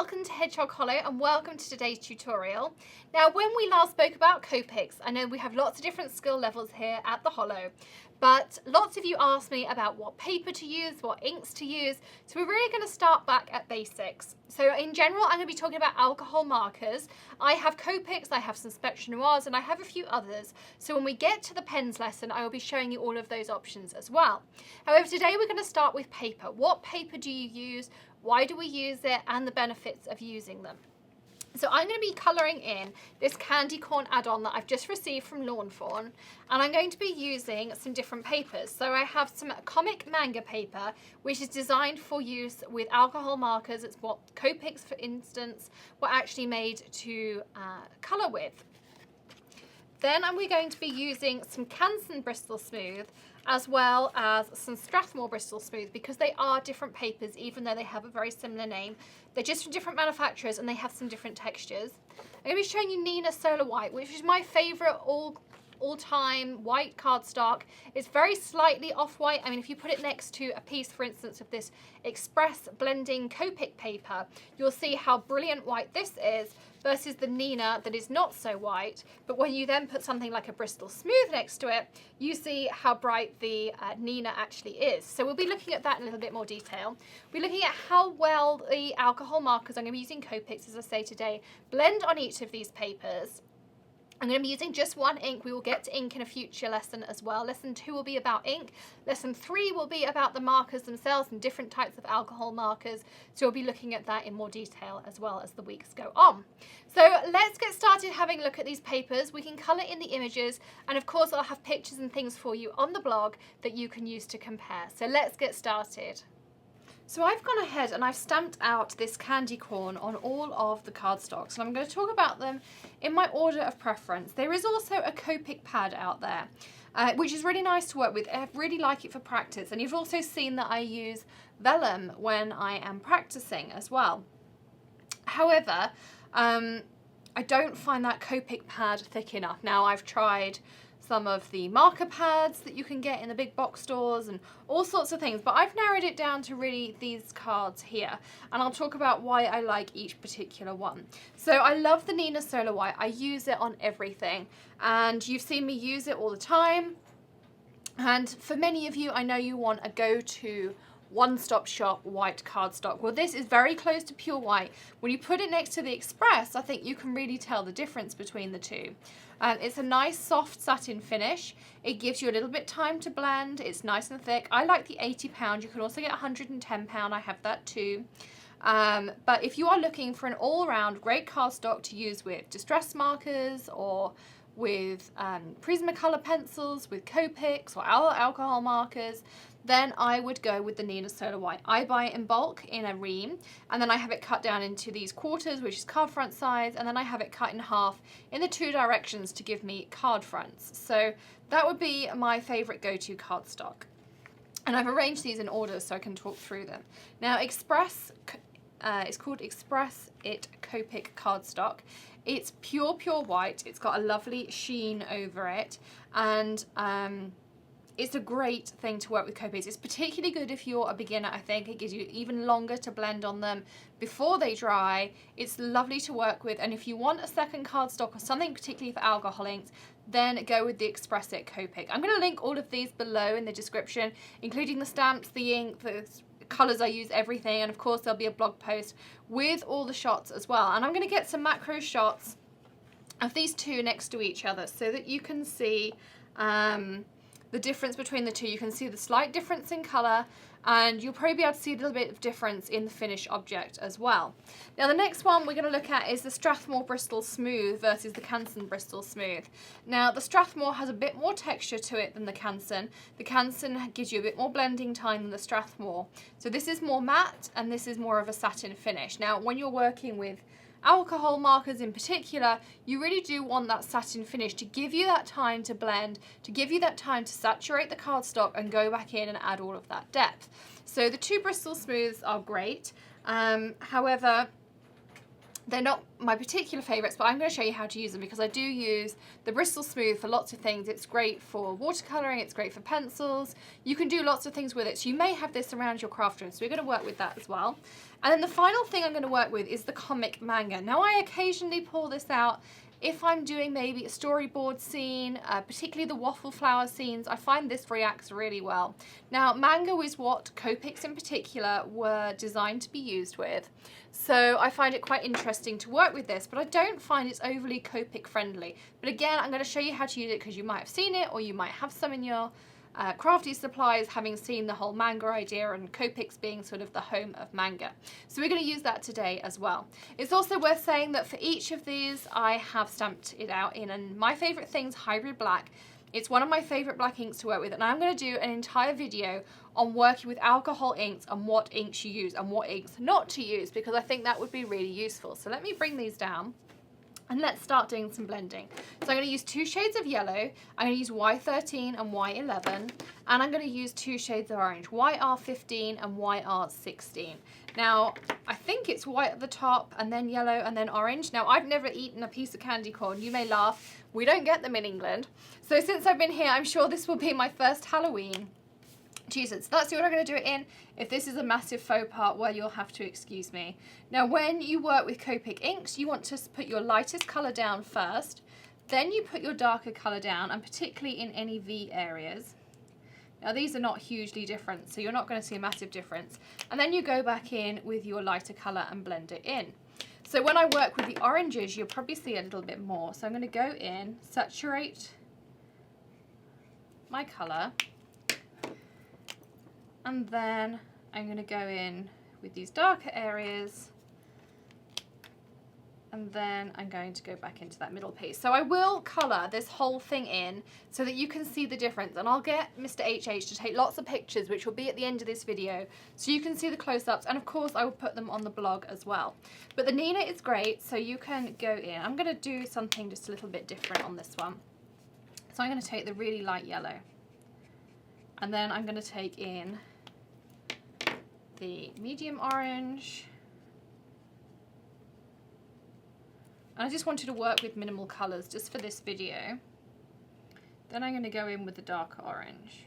welcome to Hedgehog Hollow and welcome to today's tutorial. Now when we last spoke about Copics, I know we have lots of different skill levels here at the Hollow, but lots of you asked me about what paper to use, what inks to use, so we're really going to start back at basics. So in general I'm going to be talking about alcohol markers. I have Copics, I have some Spectrum Noirs and I have a few others, so when we get to the pens lesson I will be showing you all of those options as well. However, today we're going to start with paper. What paper do you use? Why do we use it, and the benefits of using them. So I'm going to be colouring in this candy corn add-on that I've just received from Fawn, and I'm going to be using some different papers. So I have some Copic Manga paper, which is designed for use with alcohol markers. It's what Copics, for instance, were actually made to colour with. Then we're going to be using some Canson Bristol Smooth, as well as some Strathmore Bristol Smooth, because they are different papers even though they have a very similar name. They're just from different manufacturers and they have some different textures. I'm going to be showing you Neenah Solar White, which is my favourite all-time white cardstock. It's very slightly off-white. I mean, if you put it next to a piece, for instance, of this Express Blending Copic paper, you'll see how brilliant white this is versus the Neenah that is not so white. But when you then put something like a Bristol Smooth next to it, you see how bright the Neenah actually is. So we'll be looking at that in a little bit more detail. We're looking at how well the alcohol markers, I'm going to be using Copics, as I say today, blend on each of these papers. I'm going to be using just one ink. We will get to ink in a future lesson as well. Lesson 2 will be about ink. Lesson 3 will be about the markers themselves and different types of alcohol markers. So we'll be looking at that in more detail as well as the weeks go on. So let's get started having a look at these papers. We can colour in the images, and of course I'll have pictures and things for you on the blog that you can use to compare. So let's get started. So I've gone ahead and I've stamped out this candy corn on all of the cardstocks, and I'm going to talk about them in my order of preference. There is also a Copic pad out there, which is really nice to work with. I really like it for practice, and you've also seen that I use vellum when I am practicing as well. However, I don't find that Copic pad thick enough. Now I've tried some of the marker pads that you can get in the big box stores and all sorts of things, but I've narrowed it down to really these cards here, and I'll talk about why I like each particular one. So I love the Neenah Solar White. I use it on everything, and you've seen me use it all the time. And for many of you, I know you want a go-to one-stop shop white cardstock. Well, this is very close to pure white. When you put it next to the Express, I think you can really tell the difference between the two. It's a nice soft satin finish. It gives you a little bit time to blend. It's nice and thick. I like the 80 pound. You can also get 110 pound. I have that too. But if you are looking for an all-round great cardstock to use with distress markers or with Prismacolor pencils, with Copics or alcohol markers, then I would go with the Neenah Solar White. I buy it in bulk in a REAM, and then I have it cut down into these quarters, which is card front size, and then I have it cut in half in the 2 directions to give me card fronts. So that would be my favourite go-to cardstock. And I've arranged these in order so I can talk through them. Now it's called Express It Copic cardstock. It's pure white. It's got a lovely sheen over it, and it's a great thing to work with Copics. It's particularly good if you're a beginner, I think. It gives you even longer to blend on them before they dry. It's lovely to work with, and if you want a second cardstock or something particularly for alcohol inks, then go with the Express It Copic. I'm going to link all of these below in the description, including the stamps, the ink, the colours I use, everything, and of course there'll be a blog post with all the shots as well. And I'm going to get some macro shots of these two next to each other so that you can see the difference between the two. You can see the slight difference in colour, and you'll probably be able to see a little bit of difference in the finished object as well. Now the next one we're going to look at is the Strathmore Bristol Smooth versus the Canson Bristol Smooth. Now the Strathmore has a bit more texture to it than the Canson. The Canson gives you a bit more blending time than the Strathmore. So this is more matte and this is more of a satin finish. Now when you're working with alcohol markers in particular, you really do want that satin finish to give you that time to blend, to give you that time to saturate the cardstock and go back in and add all of that depth. So the 2 Bristol Smooths are great. However, They're not my particular favourites, but I'm going to show you how to use them because I do use the Bristol Smooth for lots of things. It's great for watercolouring, it's great for pencils. You can do lots of things with it. So you may have this around your craft room, so we're going to work with that as well. And then the final thing I'm going to work with is the comic manga. Now I occasionally pull this out if I'm doing maybe a storyboard scene, particularly the waffle flower scenes. I find this reacts really well. Now manga is what Copics in particular were designed to be used with. So I find it quite interesting to work with this, but I don't find it's overly Copic friendly. But again, I'm going to show you how to use it because you might have seen it or you might have some in your crafty supplies, having seen the whole manga idea and Copics being sort of the home of manga. So we're going to use that today as well. It's also worth saying that for each of these I have stamped it out in, and my favourite thing's hybrid black. It's one of my favourite black inks to work with, and I'm going to do an entire video on working with alcohol inks and what inks you use and what inks not to use, because I think that would be really useful. So let me bring these down and let's start doing some blending. So I'm going to use 2 shades of yellow, I'm going to use Y13 and Y11, and I'm going to use 2 shades of orange, YR15 and YR16. Now, I think it's white at the top and then yellow and then orange. Now, I've never eaten a piece of candy corn. You may laugh, we don't get them in England. So since I've been here, I'm sure this will be my first Halloween. Jesus, that's what I'm going to do it in. If this is a massive faux pas, well, you'll have to excuse me. Now, when you work with Copic inks, you want to put your lightest colour down first, then you put your darker colour down, and particularly in any V areas. Now, these are not hugely different, so you're not going to see a massive difference. And then you go back in with your lighter colour and blend it in. So when I work with the oranges, you'll probably see a little bit more. So I'm going to go in, saturate my colour, and then I'm going to go in with these darker areas, and then I'm going to go back into that middle piece. So I will colour this whole thing in so that you can see the difference, and I'll get Mr. HH to take lots of pictures, which will be at the end of this video, so you can see the close-ups, and of course I will put them on the blog as well. But the Neenah is great, so you can go in. I'm going to do something just a little bit different on this one. So I'm going to take the really light yellow, and then I'm going to take in the medium orange, and I just wanted to work with minimal colours just for this video. Then I'm going to go in with the darker orange,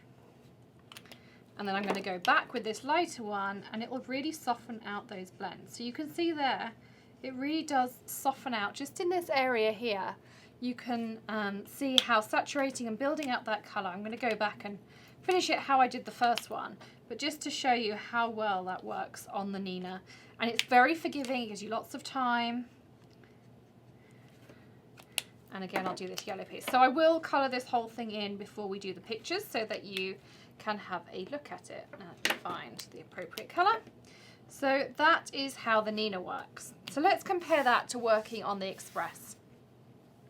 and then I'm going to go back with this lighter one, and it will really soften out those blends. So you can see there, it really does soften out just in this area here. You can see how saturating and building up that colour. I'm going to go back and finish it how I did the first one, but just to show you how well that works on the Neenah. And it's very forgiving, it gives you lots of time. And again, I'll do this yellow piece. So I will colour this whole thing in before we do the pictures so that you can have a look at it and find the appropriate colour. So that is how the Neenah works. So let's compare that to working on the Express.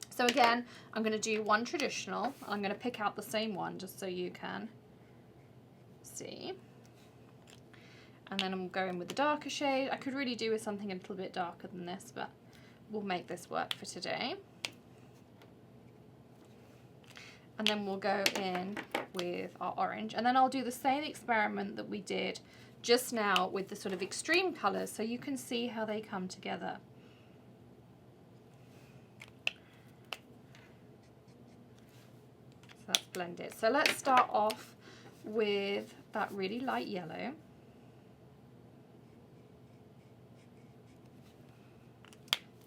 So again, I'm going to do one traditional. I'm going to pick out the same one just so you can see. And then I'm going with the darker shade. I could really do with something a little bit darker than this, but we'll make this work for today. And then we'll go in with our orange. And then I'll do the same experiment that we did just now with the sort of extreme colours so you can see how they come together. So that's blended. So let's start off with that really light yellow.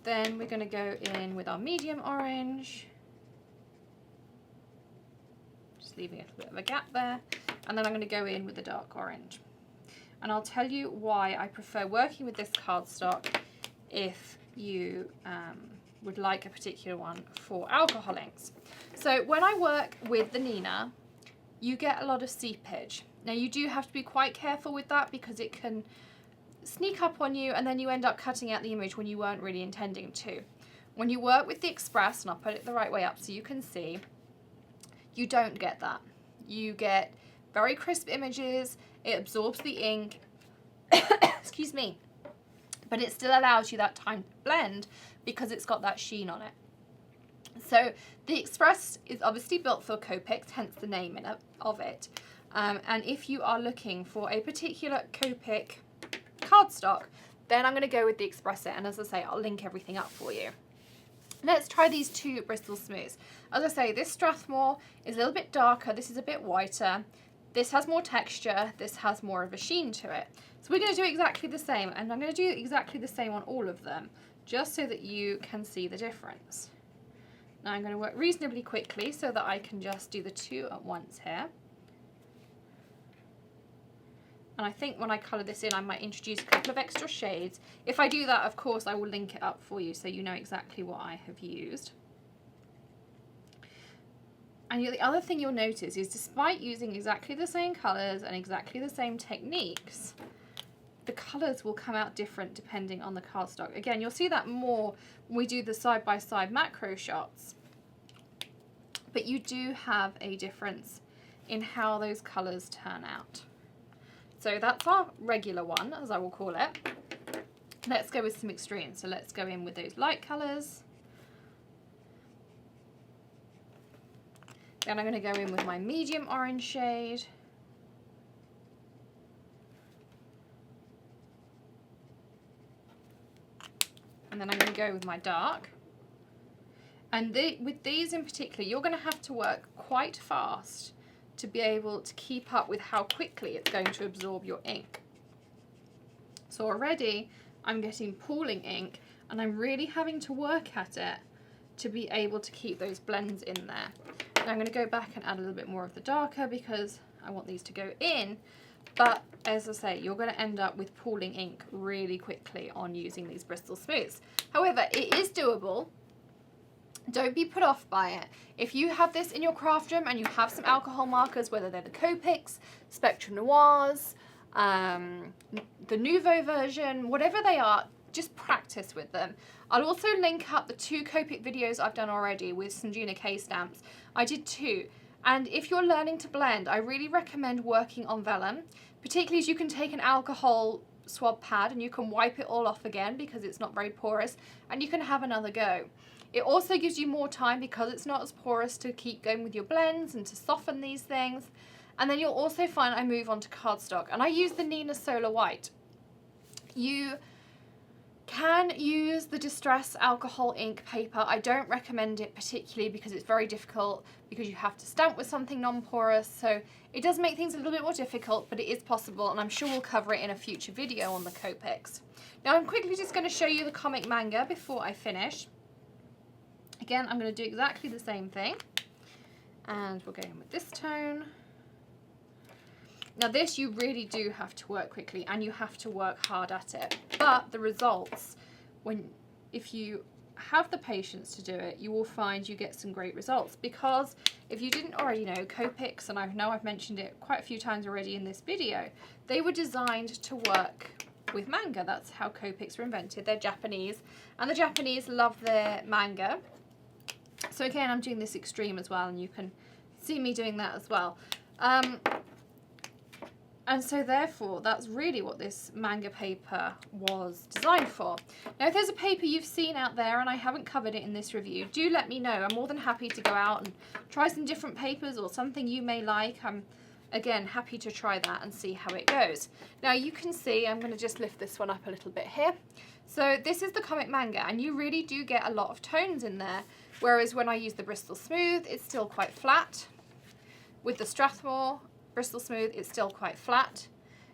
Then we're going to go in with our medium orange, just leaving a little bit of a gap there, and then I'm going to go in with the dark orange. And I'll tell you why I prefer working with this cardstock if you would like a particular one for alcohol inks. So when I work with the Neenah, you get a lot of seepage. Now you do have to be quite careful with that because it can sneak up on you and then you end up cutting out the image when you weren't really intending to. When you work with the Express, and I'll put it the right way up so you can see, you don't get that. You get very crisp images, it absorbs the ink, excuse me, but it still allows you that time to blend because it's got that sheen on it. So the Express is obviously built for Copics, hence the name of it. And if you are looking for a particular Copic cardstock, then I'm going to go with the Express It, and as I say, I'll link everything up for you. Let's try these two Bristol Smooths. As I say, this Strathmore is a little bit darker, this is a bit whiter, this has more texture, this has more of a sheen to it. So we're going to do exactly the same, and I'm going to do exactly the same on all of them, just so that you can see the difference. Now I'm going to work reasonably quickly so that I can just do the two at once here. And I think when I colour this in, I might introduce a couple of extra shades. If I do that, of course, I will link it up for you so you know exactly what I have used. And the other thing you'll notice is, despite using exactly the same colours and exactly the same techniques, the colours will come out different depending on the cardstock. Again, you'll see that more when we do the side-by-side macro shots. But you do have a difference in how those colours turn out. So that's our regular one, as I will call it. Let's go with some extremes. So let's go in with those light colours. Then I'm going to go in with my medium orange shade. And then I'm going to go with my dark. And with these in particular, you're going to have to work quite fast to be able to keep up with how quickly it's going to absorb your ink. So already I'm getting pooling ink, and I'm really having to work at it to be able to keep those blends in there. And I'm going to go back and add a little bit more of the darker because I want these to go in, but as I say, you're going to end up with pooling ink really quickly on using these Bristol Smooths. However, it is doable. Don't be put off by it. If you have this in your craft room and you have some alcohol markers, whether they're the Copics, Spectrum Noirs, the Nuvo version, whatever they are, just practice with them. I'll also link up the 2 Copic videos I've done already with some Gina K stamps. I did 2. And if you're learning to blend, I really recommend working on vellum, particularly as you can take an alcohol swab pad and you can wipe it all off again because it's not very porous, and you can have another go. It also gives you more time because it's not as porous to keep going with your blends and to soften these things. And then you'll also find I move on to cardstock, and I use the Neenah Solar White. You can use the Distress alcohol ink paper. I don't recommend it particularly because it's very difficult, because you have to stamp with something non-porous, so it does make things a little bit more difficult, but it is possible, and I'm sure we'll cover it in a future video on the Copics. Now I'm quickly just going to show you the comic manga before I finish. Again, I'm going to do exactly the same thing, and we'll go in with this tone. Now this, you really do have to work quickly and you have to work hard at it, but the results, if you have the patience to do it, you will find you get some great results. Because if you didn't already know, Copics, and I know I've mentioned it quite a few times already in this video, they were designed to work with manga. That's how Copics were invented. They're Japanese, and the Japanese love their manga. So again, I'm doing this extreme as well, and you can see me doing that as well. And so therefore, that's really what this manga paper was designed for. Now, if there's a paper you've seen out there and I haven't covered it in this review, do let me know. I'm more than happy to go out and try some different papers or something you may like. I'm, again, happy to try that and see how it goes. Now, you can see, I'm going to just lift this one up a little bit here. So this is the comic manga, and you really do get a lot of tones in there, whereas when I use the Bristol Smooth, it's still quite flat. With the Strathmore Bristol Smooth, it's still quite flat.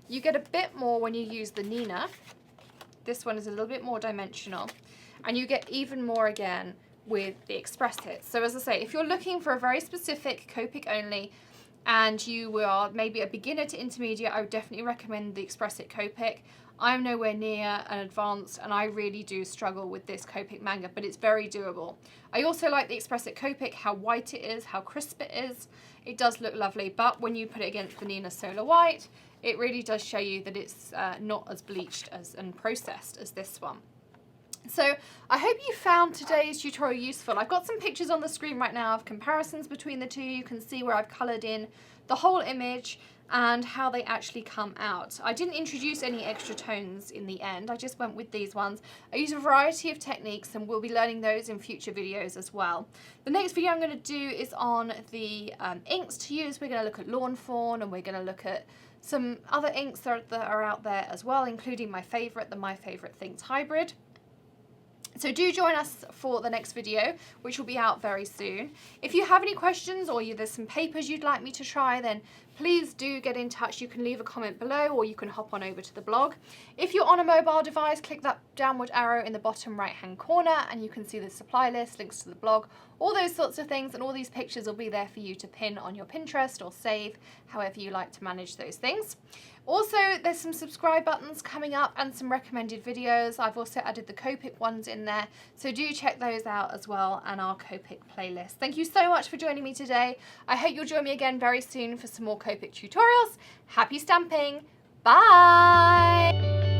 You get a bit more when you use the Neenah. This one is a little bit more dimensional, and you get even more again with the Express Hits. So as I say, if you're looking for a very specific Copic only, and you are maybe a beginner to intermediate, I would definitely recommend the Express Hit Copic. I'm nowhere near an advanced, and I really do struggle with this Copic manga, but it's very doable. I also like the Express It Copic, how white it is, how crisp it is. It does look lovely, but when you put it against the Neenah Solar White, it really does show you that it's not as bleached and processed as this one. So I hope you found today's tutorial useful. I've got some pictures on the screen right now of comparisons between the two. You can see where I've coloured in the whole image and how they actually come out. I didn't introduce any extra tones in the end, I just went with these ones. I use a variety of techniques and we'll be learning those in future videos as well. The next video I'm going to do is on the inks to use. We're going to look at Lawn Fawn and we're going to look at some other inks that are out there as well, including my favourite, the My Favourite Things Hybrid. So do join us for the next video, which will be out very soon. If you have any questions or there's some papers you'd like me to try, then please do get in touch. You can leave a comment below or you can hop on over to the blog. If you're on a mobile device, click that downward arrow in the bottom right hand corner and you can see the supply list, links to the blog, all those sorts of things, and all these pictures will be there for you to pin on your Pinterest or save, however you like to manage those things. Also, there's some subscribe buttons coming up and some recommended videos. I've also added the Copic ones in there, so do check those out as well, and our Copic playlist. Thank you so much for joining me today. I hope you'll join me again very soon for some more Copic tutorials. Happy stamping! Bye!